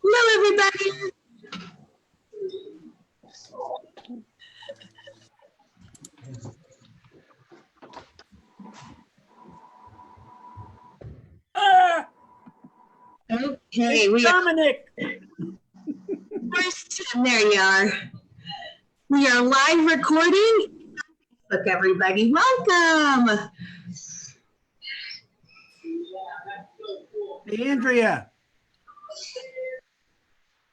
Hello, everybody. Okay, we Dominic. there you are. We are live recording. Look, everybody, welcome. Hey, Andrea.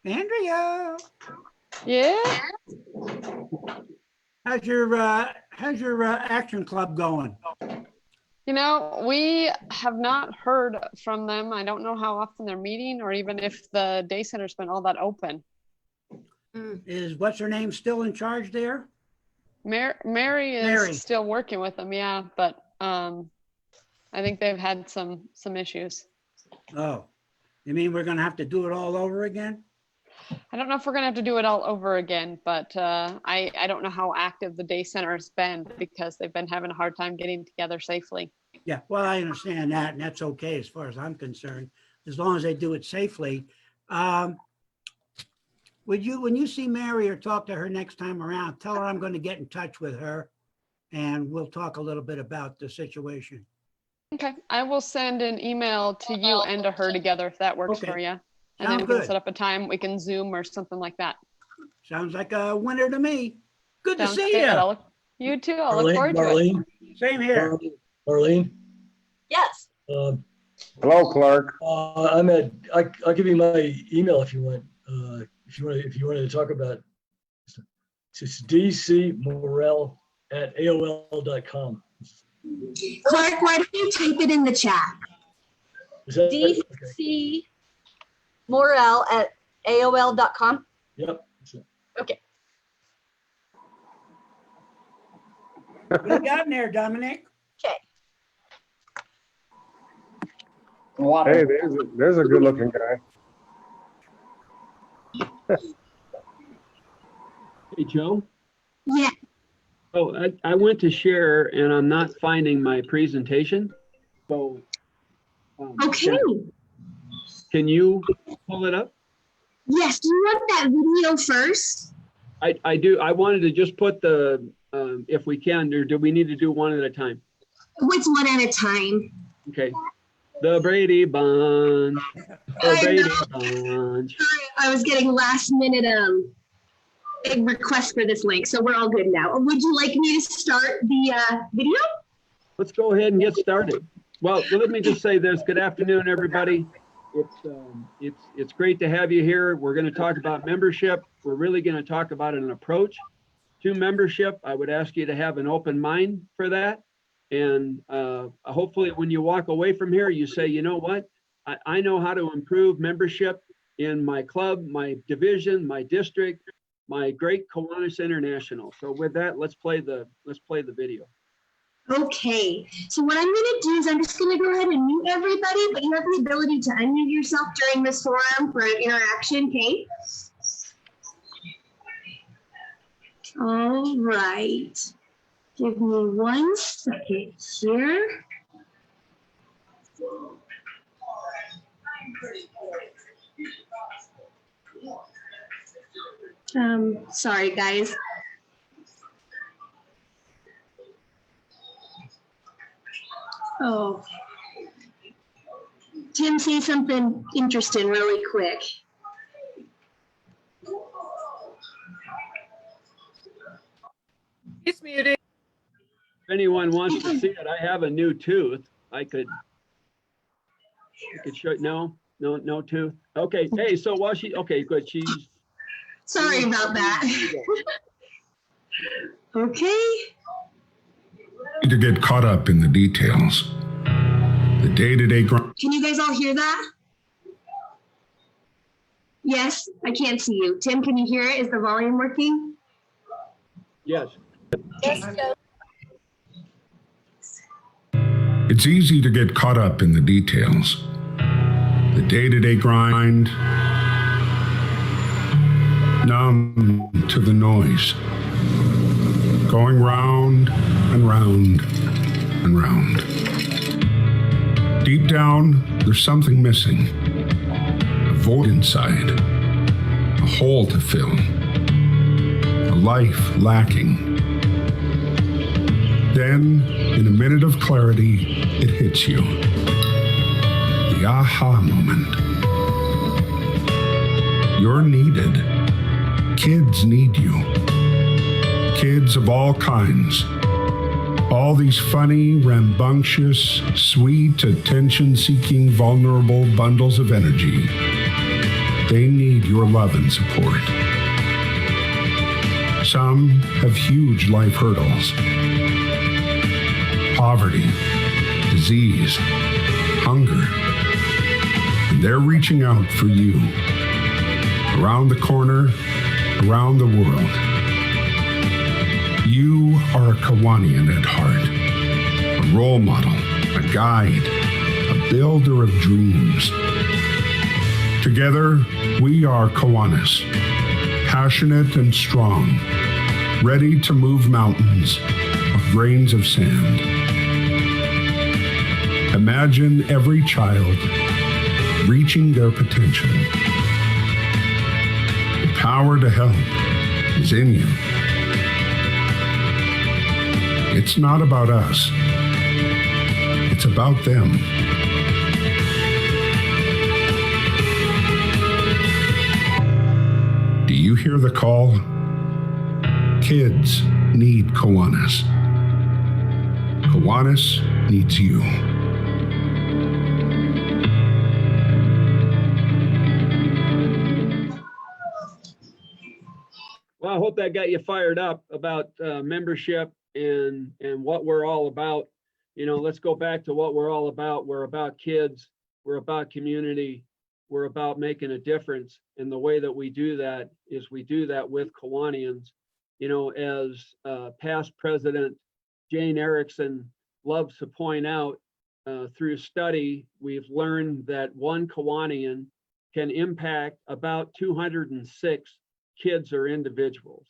Andrea. Yeah. How's your action club going? You know, we have not heard from them. I don't know how often they're meeting or even if the day center's been all that open. Is what's her name still in charge there? Mary is Mary. still working with them, yeah, but I think they've had some issues. Oh, you mean we're gonna have to do it all over again? I don't know if we're gonna have to do it all over again, but I don't know how active the day center has been because they've been having a hard time getting together safely. Yeah, well, I understand that, and that's okay as far as I'm concerned, as long as they do it safely. When you see Mary or talk to her next time around, tell her I'm going to get in touch with her, and we'll talk a little bit about the situation. Okay, I will send an email to you and to her together if that works for you. And then we can set up a time, we can Zoom or something like that. Sounds like a winner to me. Good to see you. you. You too. I'll look forward to it. Same here. Marlene? Yes. Hello, Clark. I'll give you my email if you want. If you wanted to talk about it. It's dcmorel@aol.com. Clark, why don't you type it in the chat? dcmorel@aol.com. Yep. Okay. What you got in there, Dominic? Okay. Hey, there's a good-looking guy. Hey, Joe. Yeah. Oh, I went to share and I'm not finding my presentation. So, Okay. Can you pull it up? Yes. Do you want that video first? I do. I wanted to just put the, if we can, or do we need to do one at a time? What's one at a time? Okay. The Brady Bunch. The Brady Bunch. Sorry, I was getting last minute big request for this link, so we're all good now. Would you like me to start the video? Let's go ahead and get started. Well, let me just say this. Good afternoon, everybody. It's great to have you here. We're going to talk about membership. We're really going to talk about an approach to membership. I would ask you to have an open mind for that. And hopefully when you walk away from here, you say, you know what? I know how to improve membership in my club, my division, my district, my great Kiwanis International. So with that, let's play the video. Okay, so what I'm going to do is I'm just going to go ahead and mute everybody, but you have the ability to unmute yourself during this forum for an interaction, okay? All right. Give me 1 second here. Sorry, guys. Oh. Tim, say something interesting really quick. It's muted. If anyone wants to see it, I have a new tooth. I could show it. No tooth. Okay. Hey, so while okay, good. She's. Sorry about that. Okay. To get caught up in the details. The day-to-day grind. Can you guys all hear that? Yes, I can't see you. Tim, can you hear it? Is the volume working? Yes. Yes, It's easy to get caught up in the details. The day-to-day grind. numb to the noise, going round and round and round. Deep down, there's something missing, a void inside, a hole to fill, a life lacking. Then, in a minute of clarity, it hits you. The aha moment. You're needed. Kids need you. Kids of all kinds. All these funny, rambunctious, sweet, attention-seeking, vulnerable bundles of energy. They need your love and support. Some have huge life hurdles. Poverty, disease, hunger. And they're reaching out for you. Around the corner, around the world. You are a Kiwanian at heart, a role model, a guide, a builder of dreams. Together, we are Kiwanis, passionate and strong, ready to move mountains of grains of sand. Imagine every child reaching their potential. The power to help is in you. It's not about us. It's about them. Do you hear the call? Kids need Kiwanis. Kiwanis needs you. Well, I hope that got you fired up about membership and what we're all about. You know, let's go back to what we're all about. We're about kids. We're about community. We're about making a difference. And the way that we do that is we do that with Kiwanians. You know, as past President Jane Erickson loves to point out, through study, we've learned that one Kiwanian can impact about 206 kids or individuals.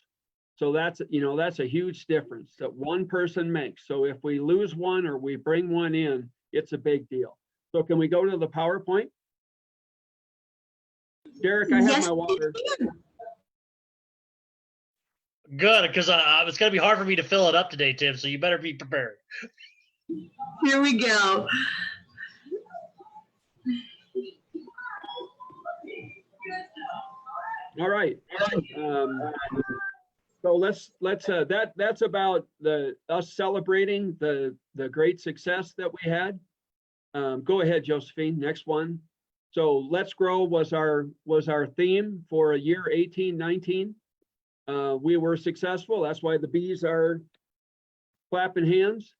So that's, you know, that's a huge difference that one person makes. So if we lose one or we bring one in, it's a big deal. So can we go to the PowerPoint? Derek, I have Yes. my water. Good, because it's going to be hard for me to fill it up today, Tim, so you better be prepared. Here we go. All right. So that's about us celebrating the great success that we had. Go ahead, Josephine. Next one. So Let's Grow was our theme for a year 18-19. We were successful. That's why the bees are clapping hands.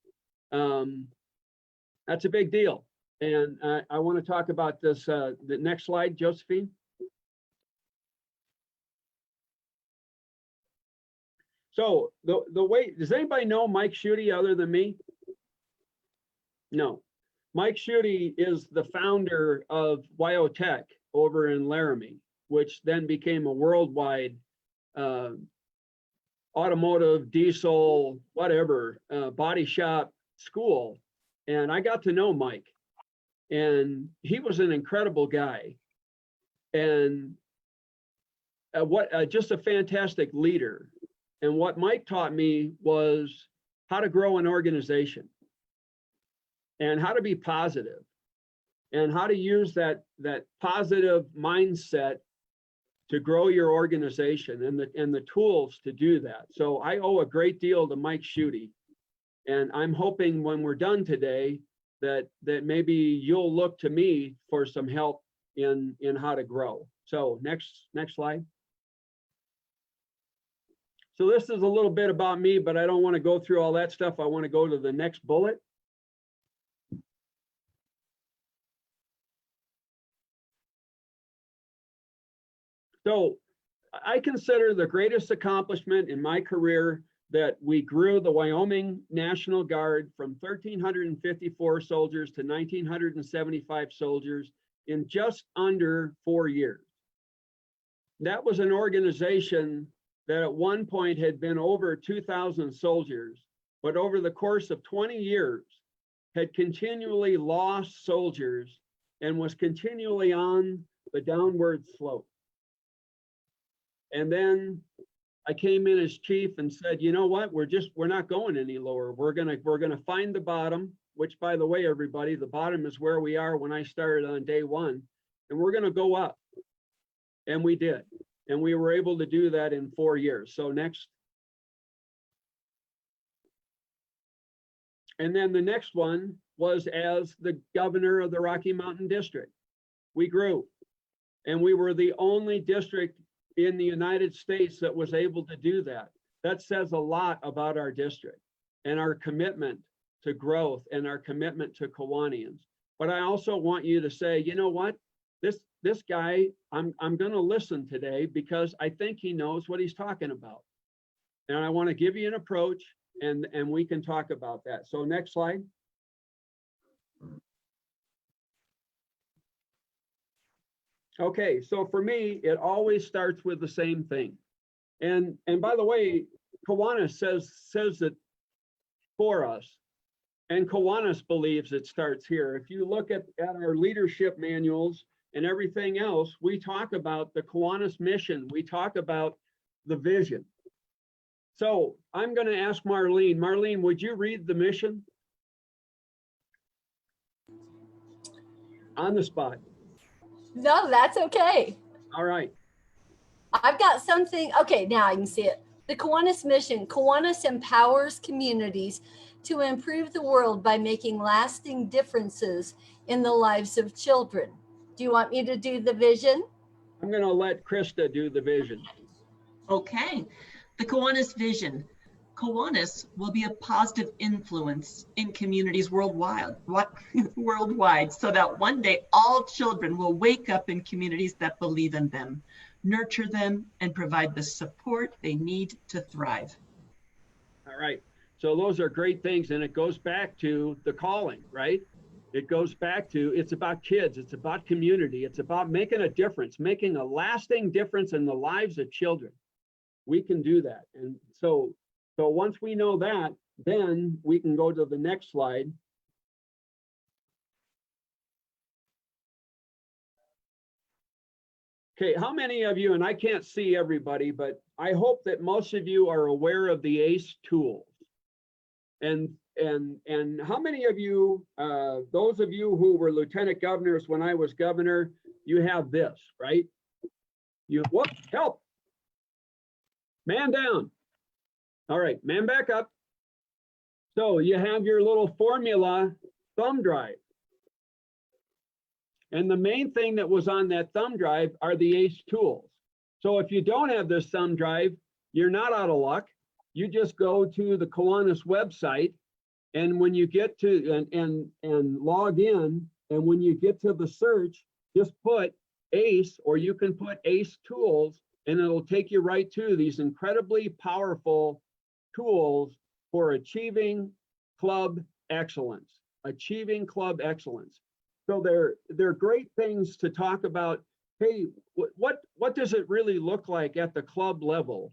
That's a big deal. And I want to talk about this. The next slide, Josephine. So the way, does anybody know Mike Schutte other than me? No. Mike Schutte is the founder of Wyotech over in Laramie, which then became a worldwide automotive, diesel, whatever, body shop school. And I got to know Mike, and he was an incredible guy. And just a fantastic leader. And what Mike taught me was how to grow an organization and how to be positive and how to use that positive mindset to grow your organization and the tools to do that. So I owe a great deal to Mike Schutte. And I'm hoping when we're done today that maybe you'll look to me for some help in how to grow. So next slide. So this is a little bit about me, but I don't want to go through all that stuff. I want to go to the next bullet. So I consider the greatest accomplishment in my career that we grew the Wyoming National Guard from 1,354 soldiers to 1,975 soldiers in just under 4 years. That was an organization that at one point had been over 2,000 soldiers, but over the course of 20 years had continually lost soldiers and was continually on the downward slope. And then I came in as chief and said, you know what, we're not going any lower. We're gonna find the bottom, which, by the way, everybody, the bottom is where we are when I started on day one, and we're gonna go up. And we did. And we were able to do that in 4 years. So next. And then the next one was as the governor of the Rocky Mountain District. We grew, and we were the only district in the United States that was able to do that. That says a lot about our district and our commitment to growth and our commitment to Kiwanians. But I also want you to say, you know what, this guy, I'm going to listen today because I think he knows what he's talking about. And I want to give you an approach, and we can talk about that. So next slide. Okay, so for me, it always starts with the same thing. And by the way, Kiwanis says it for us, and Kiwanis believes it starts here. If you look at our leadership manuals and everything else, we talk about the Kiwanis mission. We talk about the vision. So I'm going to ask Marlene. Marlene, would you read the mission? On the spot. No, that's okay. All right. I've got something. Okay, now I can see it. The Kiwanis Mission. Kiwanis empowers communities to improve the world by making lasting differences in the lives of children. Do you want me to do the vision? I'm going to let Krista do the vision. Okay. The Kiwanis Vision. Kiwanis will be a positive influence in communities worldwide, so that one day all children will wake up in communities that believe in them, nurture them, and provide the support they need to thrive. All right. So those are great things. And it goes back to the calling, right? It goes back to, it's about kids. It's about community. It's about making a difference, making a lasting difference in the lives of children. We can do that. And so once we know that, then we can go to the next slide. Okay, how many of you, and I can't see everybody, but I hope that most of you are aware of the ACE tools. And how many of you, those of you who were lieutenant governors when I was governor, you have this, right? Whoop, help. Man down. All right, man back up. So you have your little formula thumb drive. And the main thing that was on that thumb drive are the ACE tools. So if you don't have this thumb drive, you're not out of luck. You just go to the Kiwanis website, and when you get to and log in, and when you get to the search, just put ACE, or you can put ACE tools, and it'll take you right to these incredibly powerful tools for achieving club excellence. Achieving club excellence. So they're great things to talk about. Hey, what does it really look like at the club level?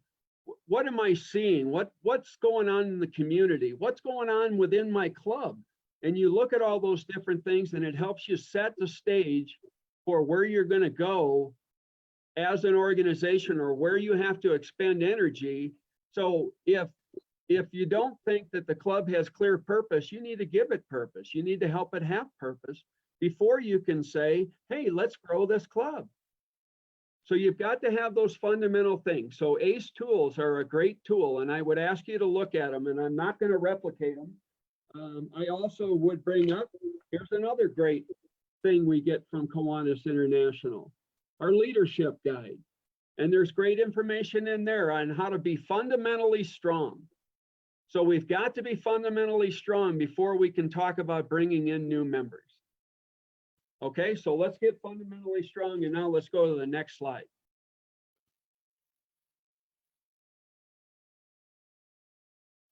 What am I seeing? What's going on in the community? What's going on within my club? And you look at all those different things, and it helps you set the stage for where you're going to go as an organization, or where you have to expend energy. So if you don't think that the club has clear purpose, you need to give it purpose. You need to help it have purpose before you can say, hey, let's grow this club. So you've got to have those fundamental things. So ACE tools are a great tool, and I would ask you to look at them, and I'm not going to replicate them. I also would bring up, here's another great thing we get from Kiwanis International, our leadership guide. And there's great information in there on how to be fundamentally strong. So we've got to be fundamentally strong before we can talk about bringing in new members. Okay, so let's get fundamentally strong, and now let's go to the next slide.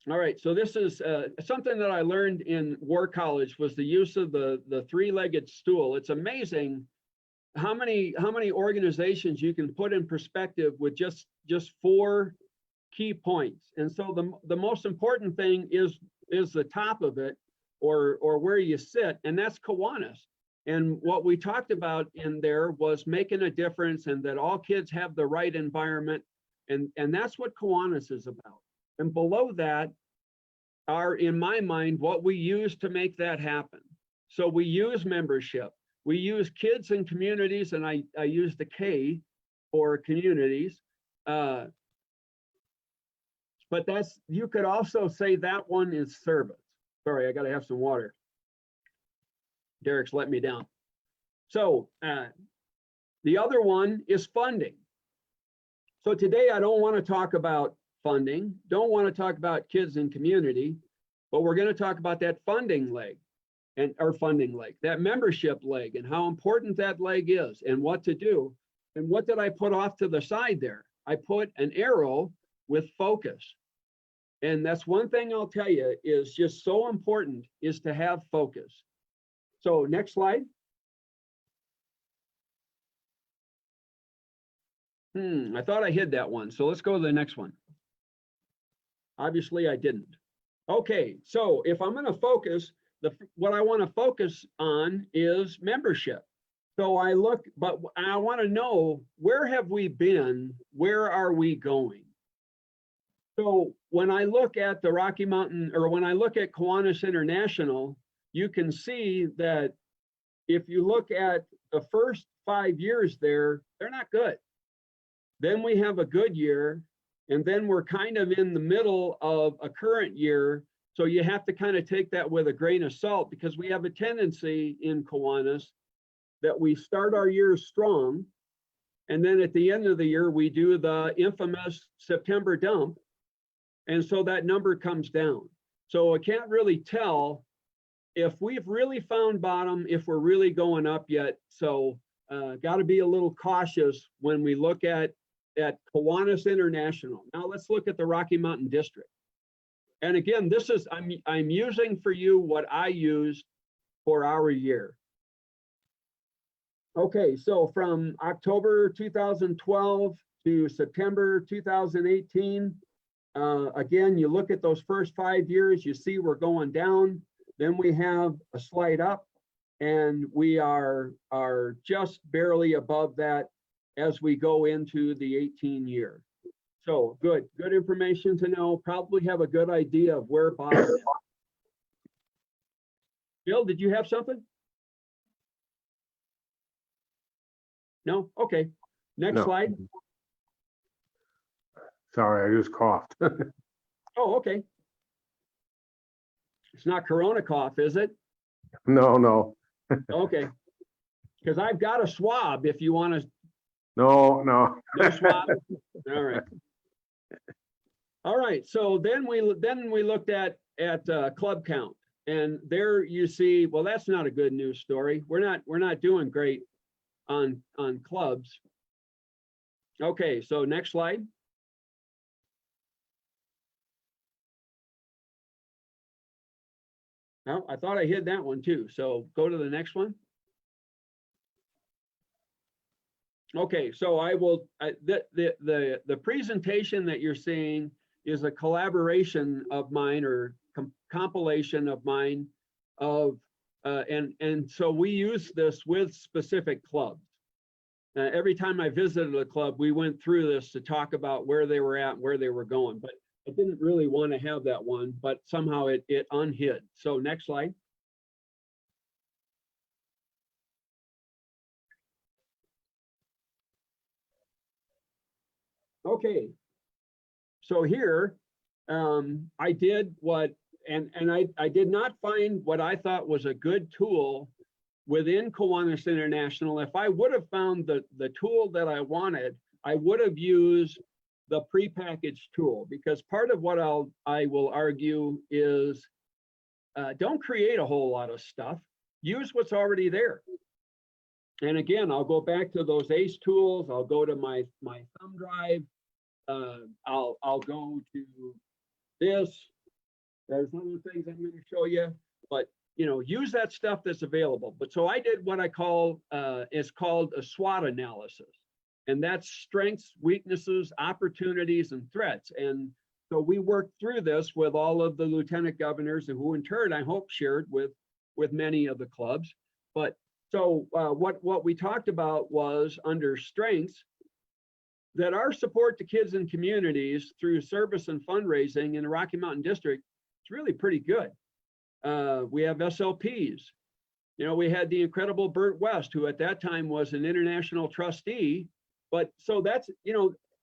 All right, so this is something that I learned in War College, was the use of the three-legged stool. It's amazing how many organizations you can put in perspective with just 4 key points. And so the most important thing is the top of it, or where you sit, and that's Kiwanis. And what we talked about in there was making a difference, and that all kids have the right environment, and that's what Kiwanis is about. And below that are, in my mind, what we use to make that happen. So we use membership, we use kids and communities, and I use the K for communities. But that's, you could also say that one is service. Sorry, I gotta have some water. Derek's let me down. So the other one is funding. So today I don't want to talk about funding, don't want to talk about kids and community, but we're going to talk about that funding leg, and our funding leg, that membership leg, and how important that leg is, and what to do. And what did I put off to the side there? I put an arrow with focus. And that's one thing I'll tell you is just so important, is to have focus. So next slide. I thought I hid that one. So let's go to the next one. Obviously I didn't. Okay, so if I'm going to focus, what I want to focus on is membership. So I look, but I want to know, where have we been? Where are we going? So when I look at the Rocky Mountain, or when I look at Kiwanis International, you can see that if you look at the first 5 years there, they're not good. Then we have a good year, and then we're kind of in the middle of a current year. So you have to kind of take that with a grain of salt, because we have a tendency in Kiwanis that we start our years strong, and then at the end of the year, we do the infamous September dump. And so that number comes down. So I can't really tell if we've really found bottom, if we're really going up yet. So got to be a little cautious when we look at Kiwanis International. Now let's look at the Rocky Mountain District. And again, this is, I'm using for you what I used for our year. Okay, so from October 2012 to September 2018, again, you look at those first 5 years, you see we're going down. Then we have a slide up, and we are just barely above that as we go into the 18 year. So good information to know. Probably have a good idea of where bottom is. Bill, did you have something? No? Okay. Next No. slide. Sorry, I just coughed. Oh, okay. It's not Corona cough, is it? No. Okay. Because I've got a swab if you want to. No. No swab? All right. All right. So then we looked at club count, and there you see, well, that's not a good news story. We're not doing great on clubs. Okay. So next slide. Oh, I thought I hid that one too. So go to the next one. Okay, so I will, the presentation that you're seeing is a collaboration of mine, or compilation of mine of, and so we use this with specific clubs. Every time I visited a club, we went through this to talk about where they were at, where they were going, but I didn't really want to have that one, but somehow it unhid. So next slide. Okay, so here I did what, and I did not find what I thought was a good tool within Kiwanis International. If I would have found the tool that I wanted, I would have used the prepackaged tool, because part of what I will argue is don't create a whole lot of stuff. Use what's already there. And again, I'll go back to those ACE tools. I'll go to my thumb drive. I'll go to this. There's other things I'm going to show you, but use that stuff that's available. But so I did what I call, it's called a SWOT analysis. And that's strengths, weaknesses, opportunities, and threats. And so we worked through this with all of the lieutenant governors, and who in turn, I hope, shared with many of the clubs. But so what we talked about was under strengths, that our support to kids and communities through service and fundraising in the Rocky Mountain District is really pretty good. We have SLPs. We had the incredible Bert West, who at that time was an international trustee. But so that's,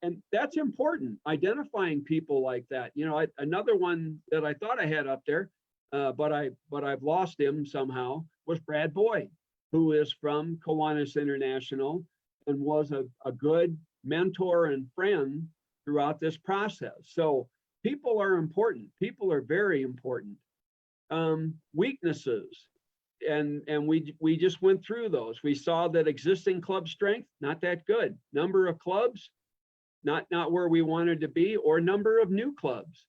and that's important, identifying people like that. Another one that I thought I had up there, but I've lost him somehow, was Brad Boyd, who is from Kiwanis International and was a good mentor and friend throughout this process. So people are important. People are very important. Weaknesses. And we just went through those. We saw that existing club strength, not that good. Number of clubs, not where we wanted to be, or number of new clubs.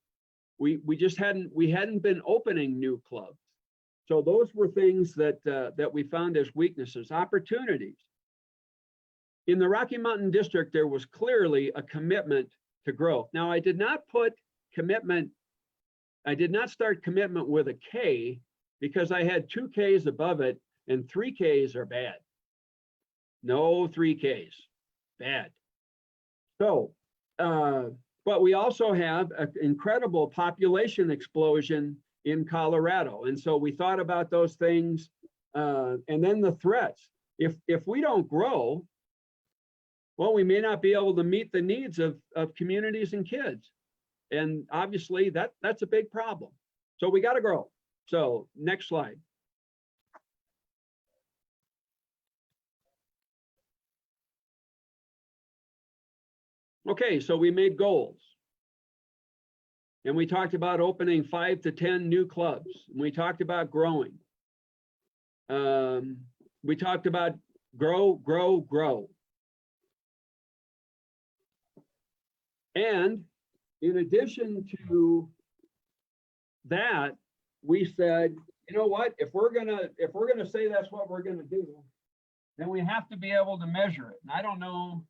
We hadn't been opening new clubs. So those were things that we found as weaknesses. Opportunities. In the Rocky Mountain District, there was clearly a commitment to growth. Now, I did not start commitment with a K, because I had 2 Ks above it, and 3 Ks are bad. No 3 Ks, bad. So, but we also have an incredible population explosion in Colorado. And so we thought about those things, and then the threats. If we don't grow, well, we may not be able to meet the needs of communities and kids. And obviously that's a big problem. So we got to grow. So next slide. Okay, so we made goals. And we talked about opening 5 to 10 new clubs. And we talked about growing. We talked about grow, grow, grow. And in addition to that, we said, you know what, if we're gonna say that's what we're gonna do, then we have to be able to measure it. And I don't know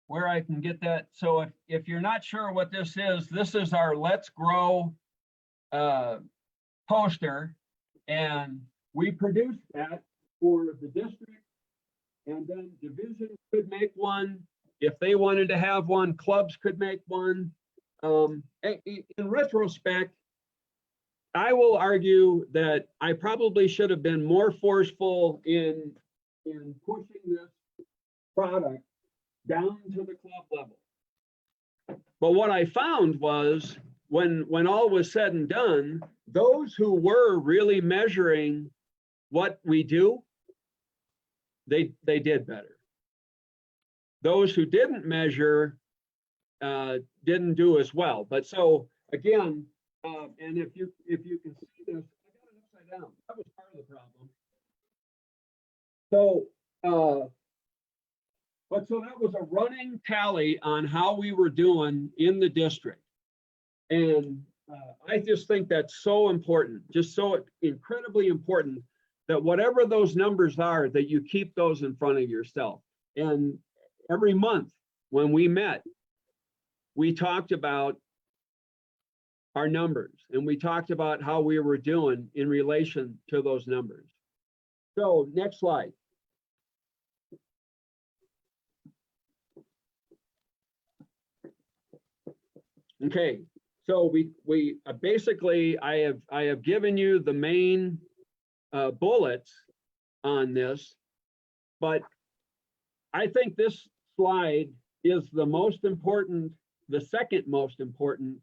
where I can get that. So if you're not sure what this is our Let's Grow poster. And we produced that for the district, and then divisions could make one. If they wanted to have one, clubs could make one. In retrospect, I will argue that I probably should have been more forceful in pushing this product down to the club level. But what I found was when all was said and done, those who were really measuring what we do, they did better. Those who didn't measure didn't do as well. But so again, and if you can see this, I got it upside down. That was part of the problem. So, but so that was a running tally on how we were doing in the district. And I just think that's so important, just so incredibly important, that whatever those numbers are, that you keep those in front of yourself. And every month when we met, we talked about our numbers, and we talked about how we were doing in relation to those numbers. So next slide. Okay, so we basically, I have given you the main bullets on this, but I think this slide is the most important, the second most important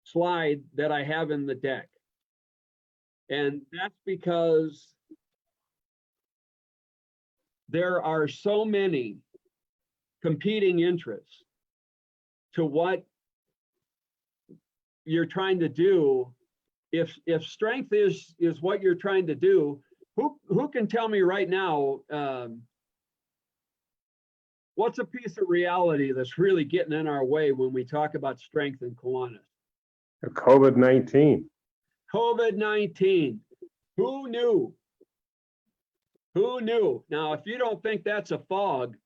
slide that I have in the deck. And that's because there are so many competing interests to what you're trying to do. If strength is what you're trying to do, who can tell me right now what's a piece of reality that's really getting in our way when we talk about strength in Kiwanis? COVID-19. COVID-19. Who knew? Who knew? Now, if you don't think that's a fog,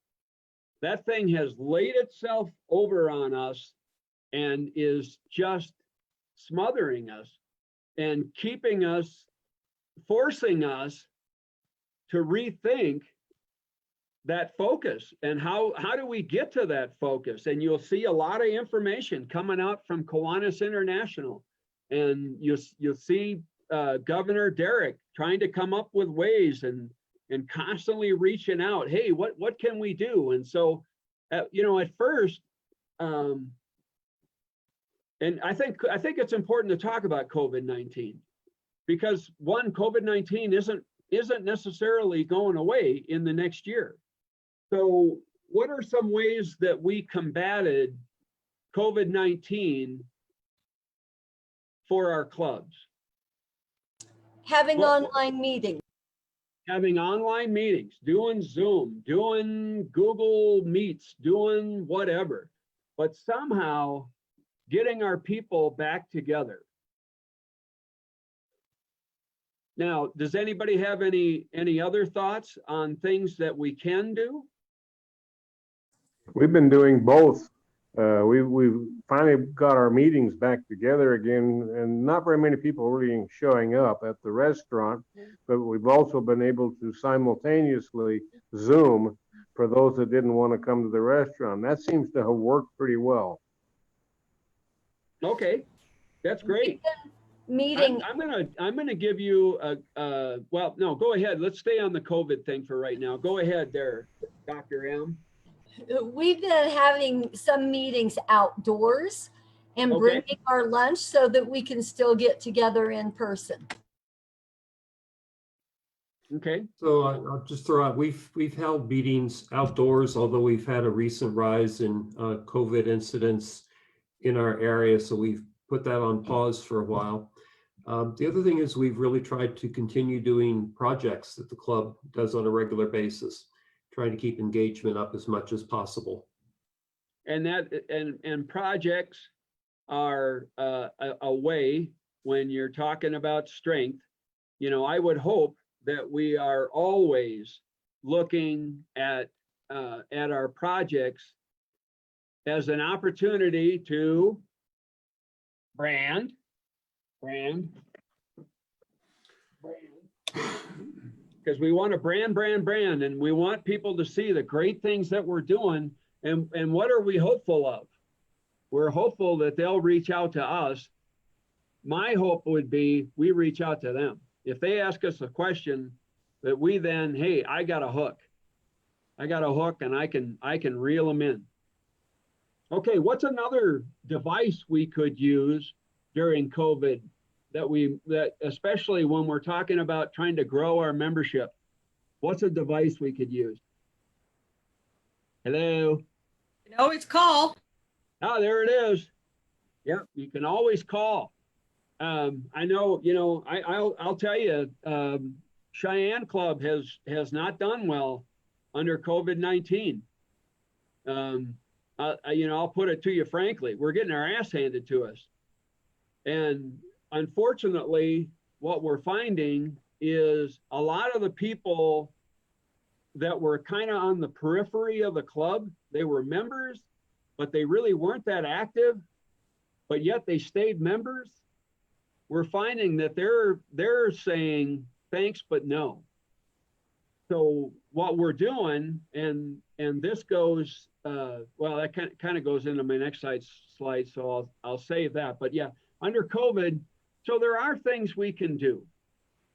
that thing has laid itself over on us and is just smothering us and keeping us, forcing us to rethink that focus. And how do we get to that focus? And you'll see a lot of information coming out from Kiwanis International. And you'll see Governor Derek trying to come up with ways and constantly reaching out. Hey, what can we do? And so, you know, at first, and I think it's important to talk about COVID-19 because one, COVID-19 isn't necessarily going away in the next year. So what are some ways that we combated COVID-19 for our clubs? Having online meetings. Having online meetings, doing Zoom, doing Google Meets, doing whatever, but somehow getting our people back together. Now, does anybody have any other thoughts on things that we can do? We've been doing both. We've finally got our meetings back together again, and not very many people really showing up at the restaurant, but we've also been able to simultaneously Zoom for those that didn't want to come to the restaurant. That seems to have worked pretty well. Okay, that's great. Meeting. I'm gonna give you well, no, go ahead. Let's stay on the COVID thing for right now. Go ahead there, Dr. M. We've been having some meetings outdoors and bringing our lunch so that we can still get together in person. Okay. So I'll just throw out, we've held meetings outdoors, although we've had a recent rise in COVID incidents in our area. So we've put that on pause for a while. The other thing is we've really tried to continue doing projects that the club does on a regular basis, trying to keep engagement up as much as possible. And projects are a way when you're talking about strength. You know, I would hope that we are always looking at our projects as an opportunity to brand, because we want to brand, and we want people to see the great things that we're doing. And what are we hopeful of? We're hopeful that they'll reach out to us. My hope would be we reach out to them. If they ask us a question, that we then, hey, I got a hook and I can reel them in. Okay, what's another device we could use during COVID that especially when we're talking about trying to grow our membership? What's a device we could use? Hello? You can always call. Oh, there it is. Yep, you can always call. I know, you know, I'll tell you, Cheyenne Club has not done well under COVID-19. You know, I'll put it to you frankly, we're getting our ass handed to us. And unfortunately, what we're finding is a lot of the people that were kind of on the periphery of the club, they were members, but they really weren't that active, but yet they stayed members. We're finding that they're saying thanks, but no. So what we're doing, and this goes, well, that kind of goes into my next slide, so I'll save that. But yeah, under COVID, so there are things we can do.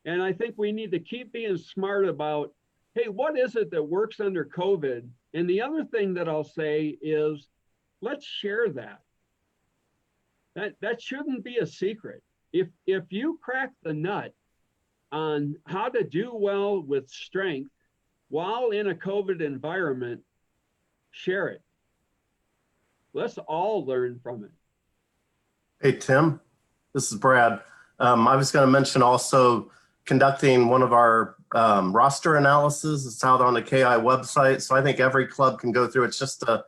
And I think we need to keep being smart about, hey, what is it that works under COVID? And the other thing that I'll say is, let's share that. That shouldn't be a secret. If you crack the nut on how to do well with strength while in a COVID environment, share it. Let's all learn from it. Hey, Tim, this is Brad. I was going to mention also conducting one of our roster analysis. It's out on the KI website. So I think every club can go through. It's just a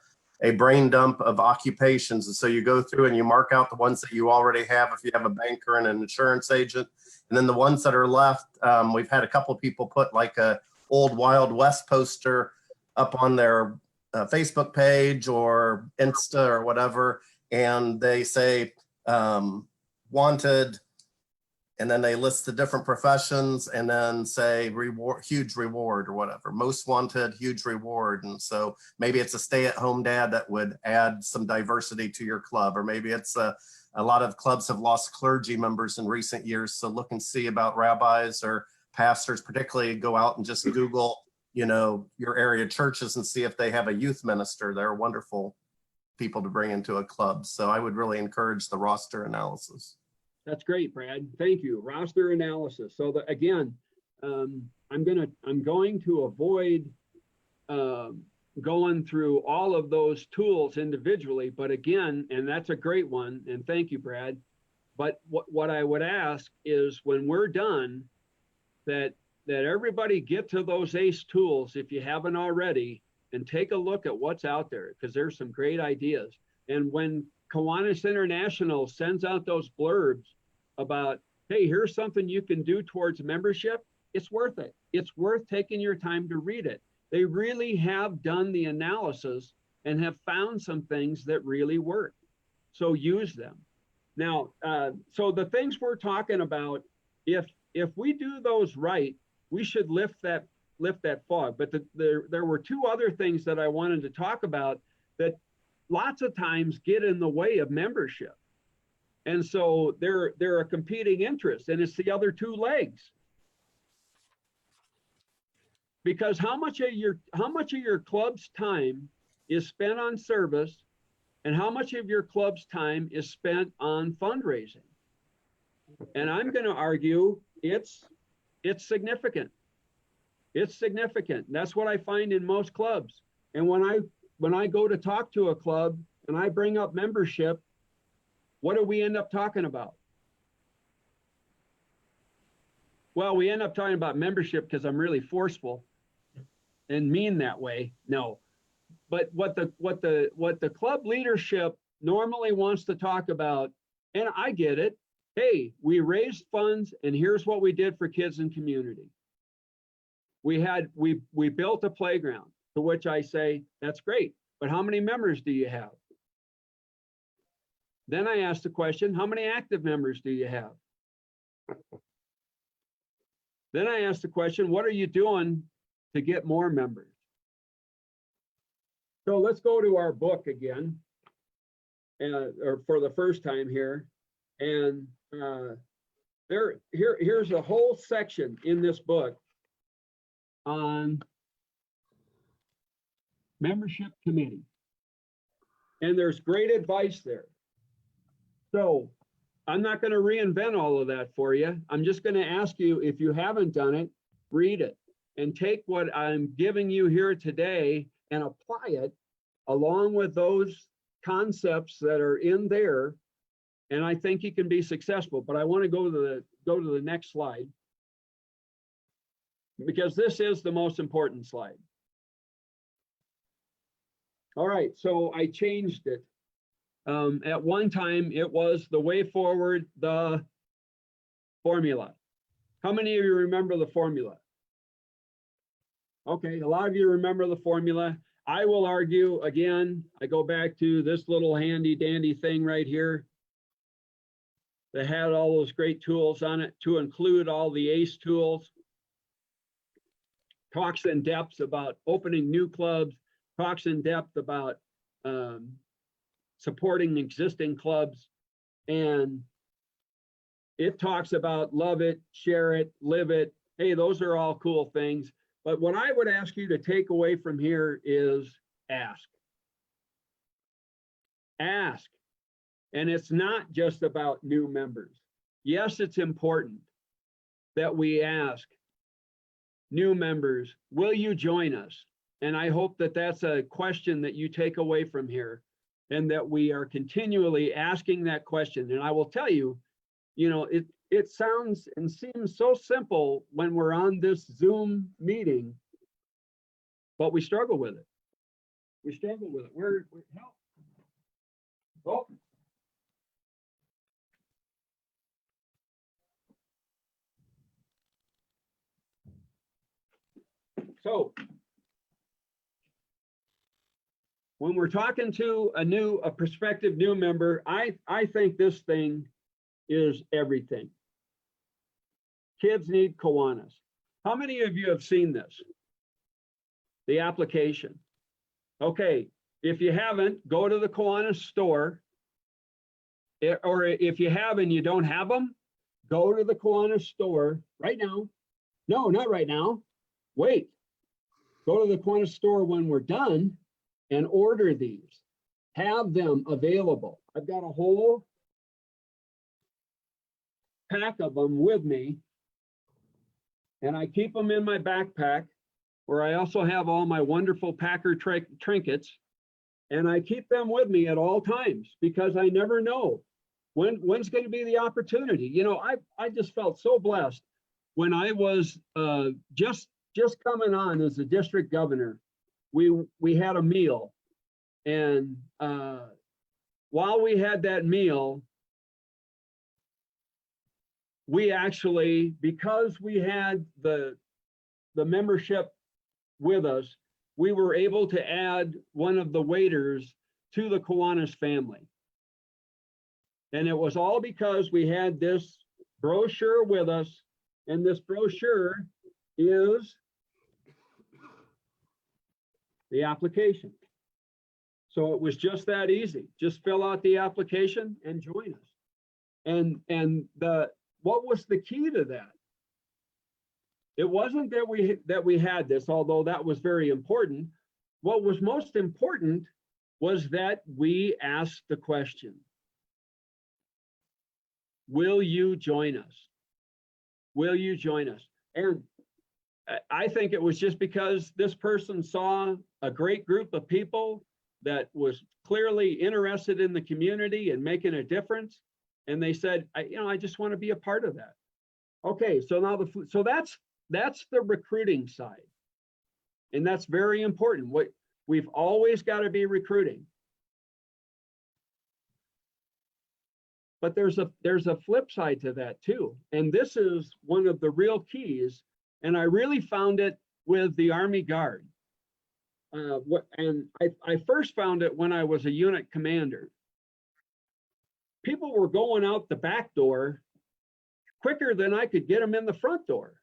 brain dump of occupations. And so you go through and you mark out the ones that you already have. If you have a banker and an insurance agent, And then the ones that are left, we've had a couple of people put like a old Wild West poster up on their Facebook page or Insta or whatever, and they say wanted, and then they list the different professions and then say reward, huge reward or whatever, most wanted, huge reward. And so maybe it's a stay-at-home dad that would add some diversity to your club, or maybe it's a lot of clubs have lost clergy members in recent years. So look and see about rabbis or pastors, particularly go out and just Google, you know, your area churches and see if they have a youth minister. They're wonderful people to bring into a club. So I would really encourage the roster analysis. That's great, Brad. Thank you. Roster analysis. So that, again, I'm going to avoid going through all of those tools individually, but again, and that's a great one, and thank you, Brad. But what I would ask is when we're done, that everybody get to those ACE tools if you haven't already, and take a look at what's out there, because there's some great ideas. And when Kiwanis International sends out those blurbs about, hey, here's something you can do towards membership, it's worth it. It's worth taking your time to read it. They really have done the analysis and have found some things that really work. So use them. Now, so the things we're talking about, if we do those right, we should lift that fog. But there were two other things that I wanted to talk about that lots of times get in the way of membership. And so they're a competing interest, and it's the other two legs. Because how much of your club's time is spent on service, and how much of your club's time is spent on fundraising? And I'm going to argue it's significant. It's significant. That's what I find in most clubs. And when I go to talk to a club and I bring up membership, what do we end up talking about? Well, we end up talking about membership because I'm really forceful and mean that way. No, but what the club leadership normally wants to talk about, and I get it. Hey, we raised funds, and here's what we did for kids and community. We built a playground, to which I say, that's great, but how many members do you have? Then I ask the question, how many active members do you have? Then I ask the question, what are you doing to get more members? So let's go to our book again, or for the first time here. And here's a whole section in this book on membership committee. And there's great advice there. So I'm not going to reinvent all of that for you. I'm just going to ask you, if you haven't done it, read it and take what I'm giving you here today and apply it along with those concepts that are in there. And I think you can be successful. But I want to go to the next slide, because this is the most important slide. All right, so I changed it. At one time, it was the way forward, the formula. How many of you remember the formula? Okay, a lot of you remember the formula. I will argue again, I go back to this little handy dandy thing right here that had all those great tools on it, to include all the ACE tools. Talks in depth about opening new clubs, talks in depth about supporting existing clubs, and it talks about love it, share it, live it. Hey, those are all cool things. But what I would ask you to take away from here is ask. Ask. And it's not just about new members. Yes, it's important that we ask new members, will you join us? And I hope that that's a question that you take away from here, and that we are continually asking that question. And I will tell you, you know, it sounds and seems so simple when we're on this Zoom meeting, but we struggle with it. We struggle with it. We're help. Oh. So when we're talking to a prospective new member, I think this thing is everything. Kids need Kiwanis. How many of you have seen this? The application. Okay, if you haven't, go to the Kiwanis store. Or if you have and you don't have them, go to the Kiwanis store right now. No, not right now. Wait. Go to the Kiwanis store when we're done and order these. Have them available. I've got a whole pack of them with me, and I keep them in my backpack, where I also have all my wonderful Packer trinkets, and I keep them with me at all times because I never know when's going to be the opportunity. You know, I just felt so blessed when I was just coming on as a district governor. We had a meal, and while we had that meal, we actually, because we had the membership with us, we were able to add one of the waiters to the Kiwanis family. And it was all because we had this brochure with us, and this brochure is the application. So it was just that easy. Just fill out the application and join us. And what was the key to that? It wasn't that we had this, although that was very important. What was most important was that we asked the question, will you join us? Will you join us? And I think it was just because this person saw a great group of people that was clearly interested in the community and making a difference. And they said, I just want to be a part of that. Okay, so now that's the recruiting side. And that's very important. We've always got to be recruiting. But there's a flip side to that too. And this is one of the real keys. And I really found it with the Army Guard. And I first found it when I was a unit commander. People were going out the back door quicker than I could get them in the front door.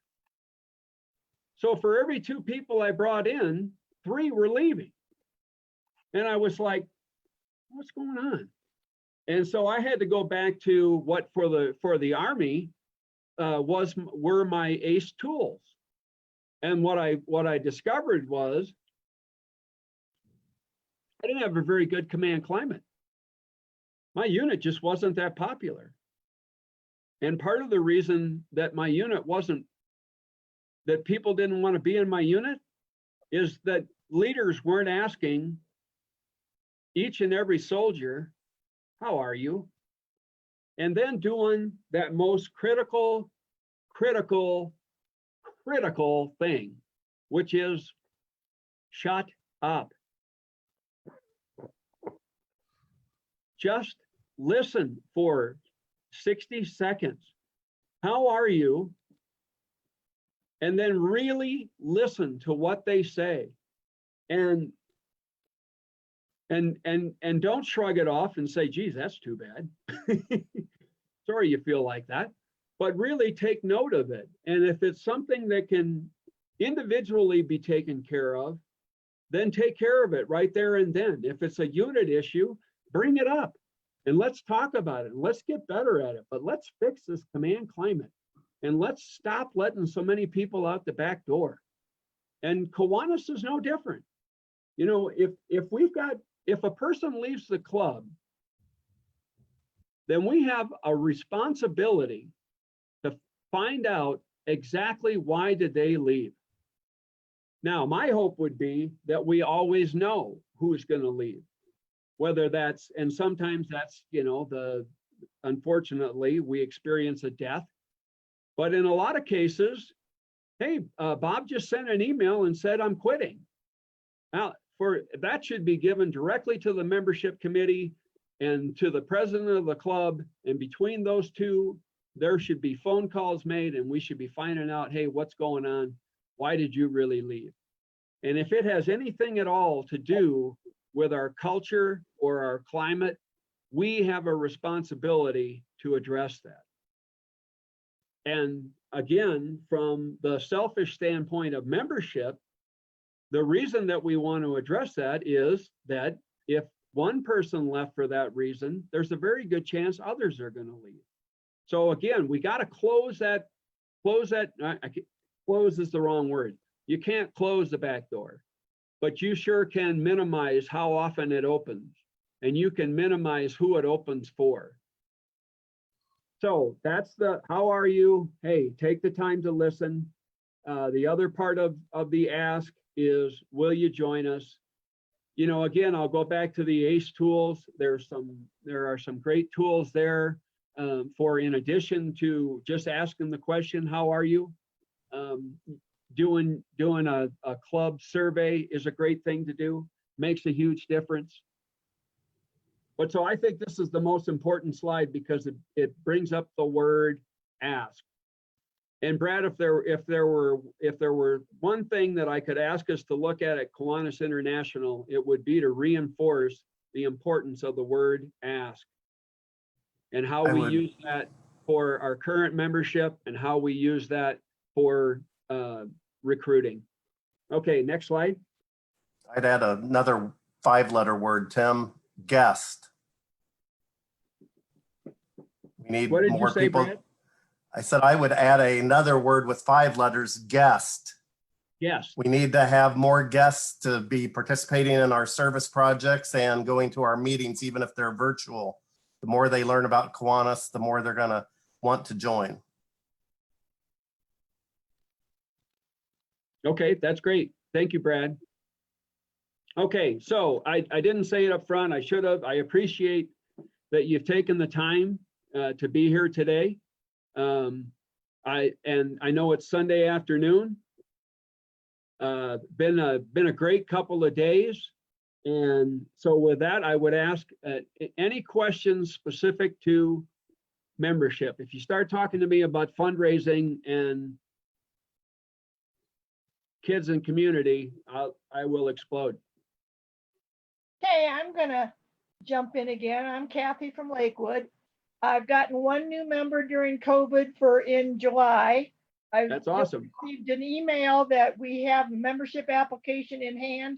So for every 2 people I brought in, 3 were leaving. And I was like, what's going on? And so I had to go back to what for the Army were my ACE tools. And what I discovered was I didn't have a very good command climate. My unit just wasn't that popular. And part of the reason that my unit that people didn't want to be in my unit is that leaders weren't asking each and every soldier, how are you? And then doing that most critical thing, which is shut up. Just listen for 60 seconds. How are you? And then really listen to what they say. And don't shrug it off and say, geez, that's too bad. Sorry you feel like that. But really take note of it. And if it's something that can individually be taken care of, then take care of it right there and then. If it's a unit issue, bring it up and let's talk about it. And let's get better at it. But let's fix this command climate. And let's stop letting so many people out the back door. And Kiwanis is no different. You know, if a person leaves the club, then we have a responsibility to find out exactly why did they leave. Now, my hope would be that we always know who's going to leave, whether that's, and sometimes that's, unfortunately, we experience a death. But in a lot of cases, hey, Bob just sent an email and said, I'm quitting. Now, that should be given directly to the membership committee and to the president of the club. And between those two, there should be phone calls made and we should be finding out, hey, what's going on? Why did you really leave? And if it has anything at all to do with our culture or our climate, we have a responsibility to address that. And again, from the selfish standpoint of membership, the reason that we want to address that is that if one person left for that reason, there's a very good chance others are going to leave. So again, we got to close that, close is the wrong word. You can't close the back door, but you sure can minimize how often it opens, and you can minimize who it opens for. So that's the, how are you? Hey, take the time to listen. The other part of the ask is, will you join us? You know, again, I'll go back to the ACE tools. There are some great tools there for, in addition to just asking the question, how are you? Doing a club survey is a great thing to do, makes a huge difference. But so I think this is the most important slide because it brings up the word ask. And Brad, if there were one thing that I could ask us to look at Kiwanis International, it would be to reinforce the importance of the word ask and how we use that for our current membership and how we use that for recruiting. Okay, next slide. I'd add another 5-letter word, Tim, guest. We need What did more you say, people. Brad? I said I would add another word with 5 letters, guest. Yes. We need to have more guests to be participating in our service projects and going to our meetings, even if they're virtual. The more they learn about Kiwanis, the more they're gonna want to join. Okay, that's great. Thank you, Brad. Okay, so I didn't say it up front. I should have. I appreciate that you've taken the time to be here today. I know it's Sunday afternoon. Been a great couple of days. And so with that, I would ask any questions specific to membership. If you start talking to me about fundraising and kids and community, I will explode. Okay, I'm gonna jump in again. I'm Kathy from Lakewood. I've gotten one new member during COVID in July. That's awesome. Received an email that we have a membership application in hand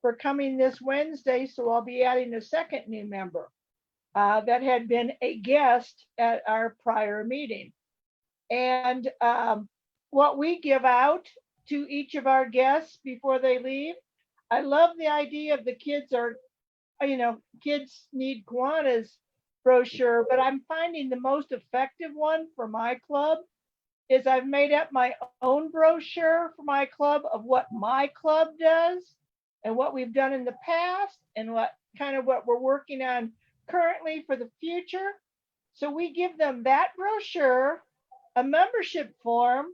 for coming this Wednesday, so I'll be adding a second new member that had been a guest at our prior meeting. And what we give out to each of our guests before they leave, I love the idea of the kids are, kids need Kiwanis brochure, but I'm finding the most effective one for my club is I've made up my own brochure for my club of what my club does and what we've done in the past and what we're working on currently for the future. So we give them that brochure, a membership form,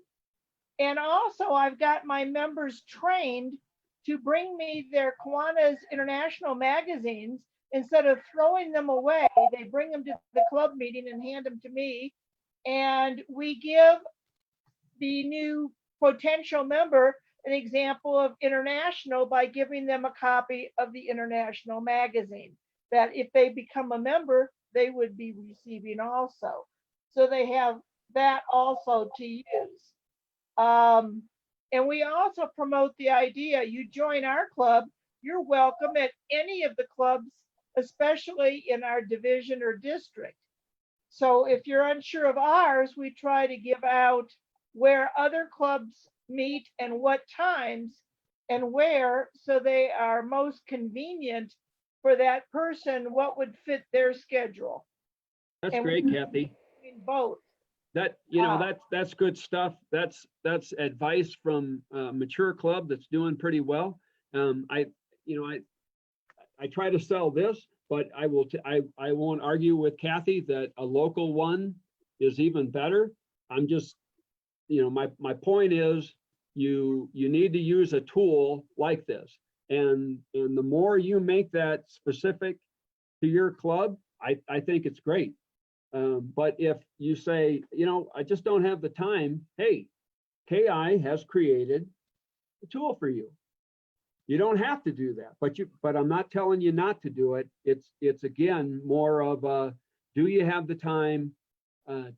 and also I've got my members trained to bring me their Kiwanis International magazines. Instead of throwing them away, they bring them to the club meeting and hand them to me. And we give the new potential member an example of international by giving them a copy of the international magazine that if they become a member, they would be receiving also. So they have that also to use. And we also promote the idea, you join our club, you're welcome at any of the clubs, especially in our division or district. So if you're unsure of ours, we try to give out where other clubs meet and what times and where, so they are most convenient for that person, what would fit their schedule. That's and great, Kathy. Both. That, that's good stuff. That's advice from a mature club that's doing pretty well. I try to sell this, but I won't argue with Kathy that a local one is even better. I'm just, my point is you need to use a tool like this. And the more you make that specific to your club, I think it's great. But if you say, I just don't have the time, hey, KI has created a tool for you. You don't have to do that, but I'm not telling you not to do it. It's again, more of a, do you have the time?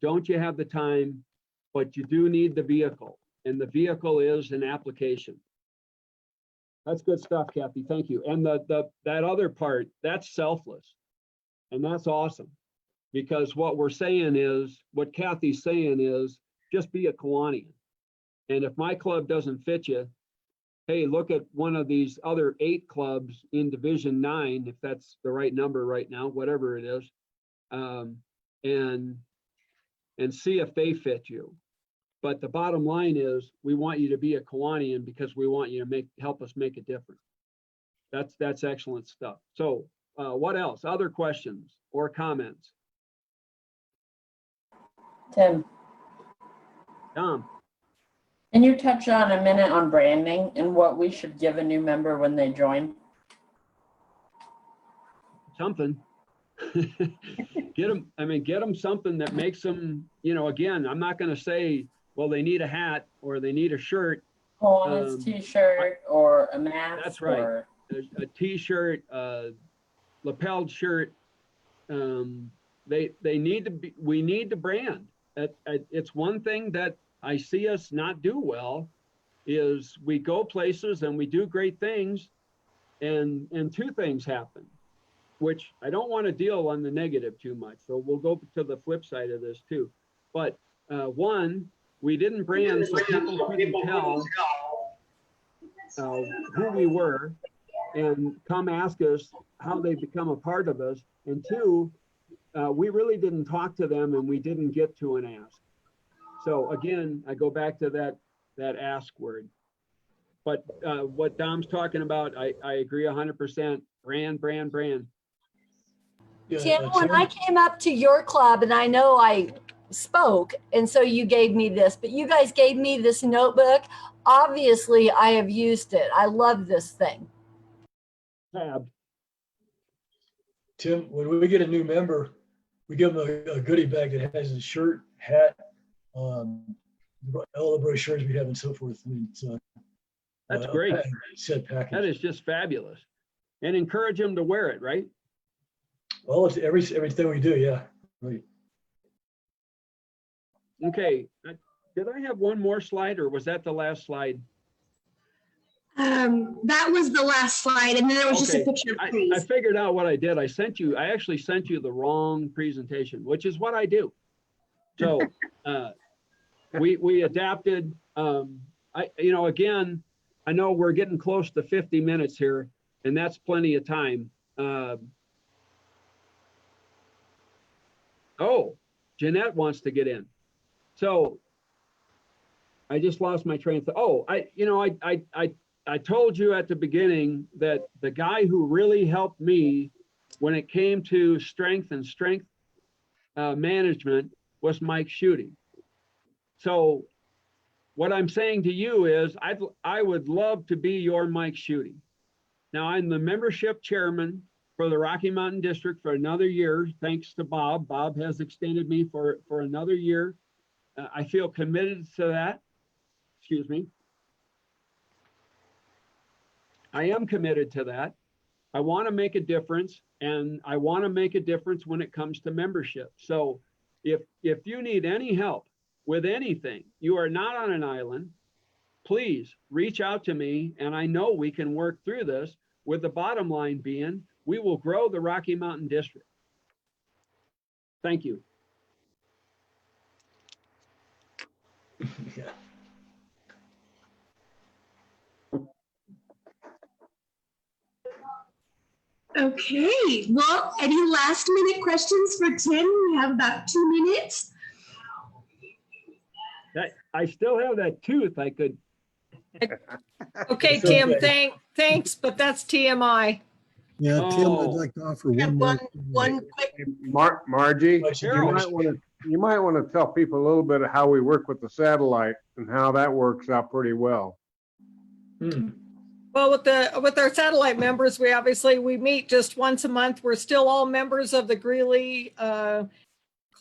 Don't you have the time? But you do need the vehicle, and the vehicle is an application. That's good stuff, Kathy. Thank you. And that other part, that's selfless. And that's awesome. Because what we're saying is, what Kathy's saying is, just be a Kiwanian. And if my club doesn't fit you, hey, look at one of these other 8 clubs in Division 9, if that's the right number right now, whatever it is, and see if they fit you. But the bottom line is, we want you to be a Kiwanian because we want you to help us make a difference. That's excellent stuff. So what else? Other questions or comments? Tim, Tom. can you touch on a minute on branding and what we should give a new member when they join? Something. Get them something that makes them, again, I'm not going to say, well, they need a hat or they need a shirt. Kiwanis t-shirt or a mask. That's right. Or... a t-shirt, lapelled shirt. They need to be, we need to brand. It's one thing that I see us not do well is we go places and we do great things and 2 things happen, which I don't want to deal on the negative too much. So we'll go to the flip side of this too. But 1, we didn't brand so people couldn't tell who we were and come ask us how they become a part of us. And 2, we really didn't talk to them and we didn't get to an ask. So again, I go back to that ask word. But what Dom's talking about, I agree 100%. Brand. Yeah, Tim, when I came up to your club, and I know I spoke, and so you gave me this, but you guys gave me this notebook. Obviously, I have used it. I love this thing. Tim, when we get a new member, we give them a goodie bag that has a shirt, hat, all the brochures we have and so forth. I mean, it's, that's great. Set package. That is just fabulous. And encourage them to wear it, right? Well, it's everything we do, yeah. Right. Okay. Did I have one more slide or was that the last slide? That was the last slide, and then there was just a picture of trees. I figured out what I did. I actually sent you the wrong presentation, which is what I do. So we adapted. Again, I know we're getting close to 50 minutes here, and that's plenty of time. Oh, Jeanette wants to get in. So I just lost my train of thought. Oh, I told you at the beginning that the guy who really helped me when it came to strength management was Mike Schutte. So what I'm saying to you is I would love to be your Mike Schutte. Now I'm the membership chairman for the Rocky Mountain District for another year, thanks to Bob. Bob has extended me for another year. I feel committed to that. Excuse me. I am committed to that. I want to make a difference, and I want to make a difference when it comes to membership. So if you need any help with anything, you are not on an island, please reach out to me, and I know we can work through this, with the bottom line being we will grow the Rocky Mountain District. Thank you. Yeah. Okay, well, any last minute questions for Tim? We have about 2 minutes. I still have that tooth I could. Okay, Tim, thanks, but that's TMI. Yeah, Tim, I'd like to offer one quick. Margie, you might want to tell people a little bit of how we work with the satellite and how that works out pretty well. Well, with our satellite members, we meet just once a month. We're still all members of the Greeley Club,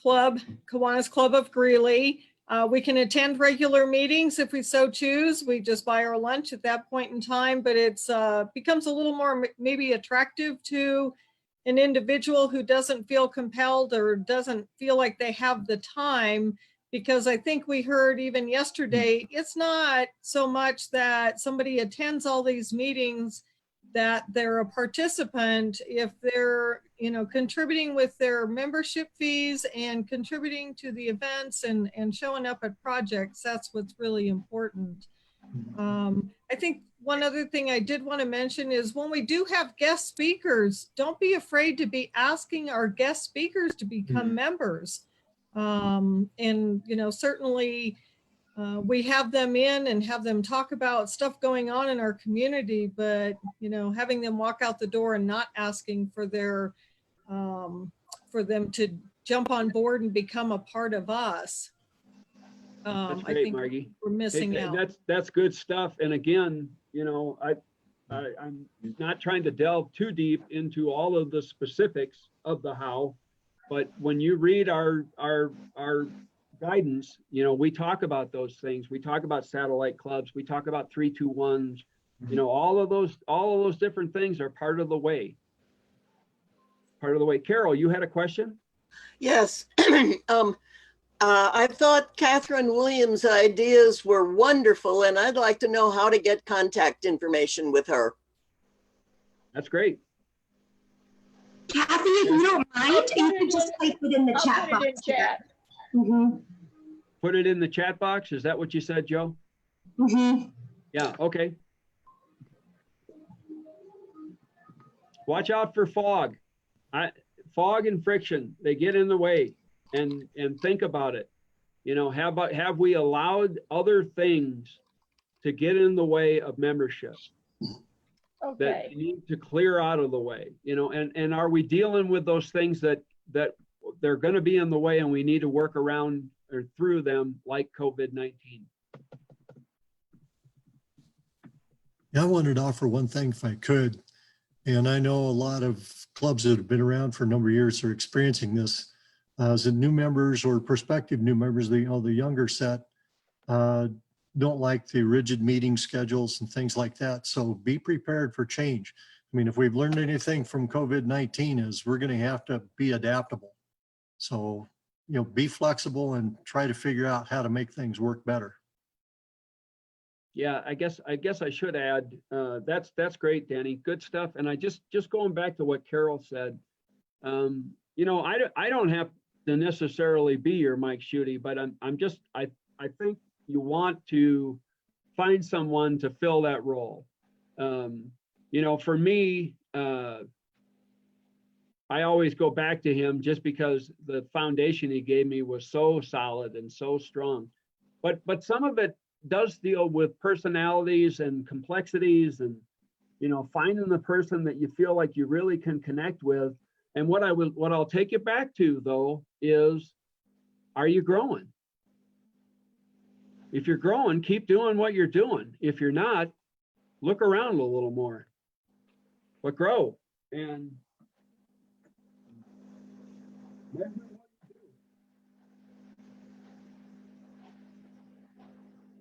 Kiwanis Club of Greeley. We can attend regular meetings if we so choose. We just buy our lunch at that point in time, but it's becomes a little more maybe attractive to an individual who doesn't feel compelled or doesn't feel like they have the time, because I think we heard even yesterday, it's not so much that somebody attends all these meetings that they're a participant. If they're, you know, contributing with their membership fees and contributing to the events and showing up at projects, that's what's really important. I think one other thing I did want to mention is when we do have guest speakers, don't be afraid to be asking our guest speakers to become members. And, you know, certainly we have them in and have them talk about stuff going on in our community, but, you know, having them walk out the door and not asking for their, for them to jump on board and become a part of us. That's I great, think Margie. we're missing out. That's good stuff. And again, you know, I'm not trying to delve too deep into all of the specifics of the how, but when you read our guidance, you know, we talk about those things. We talk about satellite clubs. We talk about 3-2-1s. You know, all of those different things are part of the way. Part of the way. Carol, you had a question? Yes. I thought Catherine Williams' ideas were wonderful, and I'd like to know how to get contact information with her. That's great. Kathy, if you don't mind, you can just type it in the chat box. Put it in the chat box. Is that what you said, Joe? Yeah, okay. Watch out for fog. Fog and friction, they get in the way. And think about it. You know, have we allowed other things to get in the way of membership? Okay. That we need to clear out of the way, you know, and are we dealing with those things that they're going to be in the way and we need to work around or through them, like COVID-19? I wanted to offer one thing if I could. And I know a lot of clubs that have been around for a number of years are experiencing this. As new members or prospective new members, the younger set don't like the rigid meeting schedules and things like that. So be prepared for change. I mean, if we've learned anything from COVID-19 is we're going to have to be adaptable. So, you know, be flexible and try to figure out how to make things work better. Yeah, I guess I should add, that's great, Danny. Good stuff. And I just going back to what Carol said, you know, I don't have to necessarily be your Mike Schutte, but I think you want to find someone to fill that role. You know, for me, I always go back to him just because the foundation he gave me was so solid and so strong. But some of it does deal with personalities and complexities and, you know, finding the person that you feel like you really can connect with. And what I'll take you back to though is, are you growing? If you're growing, keep doing what you're doing. If you're not, look around a little more, but grow. And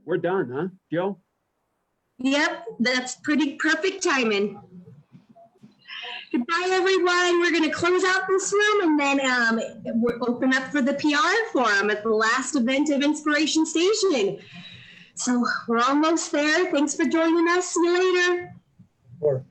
we're done, huh, Joe? Yep, that's pretty perfect timing. Goodbye, everyone. We're going to close out this room and then we'll open up for the PR forum at the last event of Inspiration Station. So we're almost there. Thanks for joining us. See you later.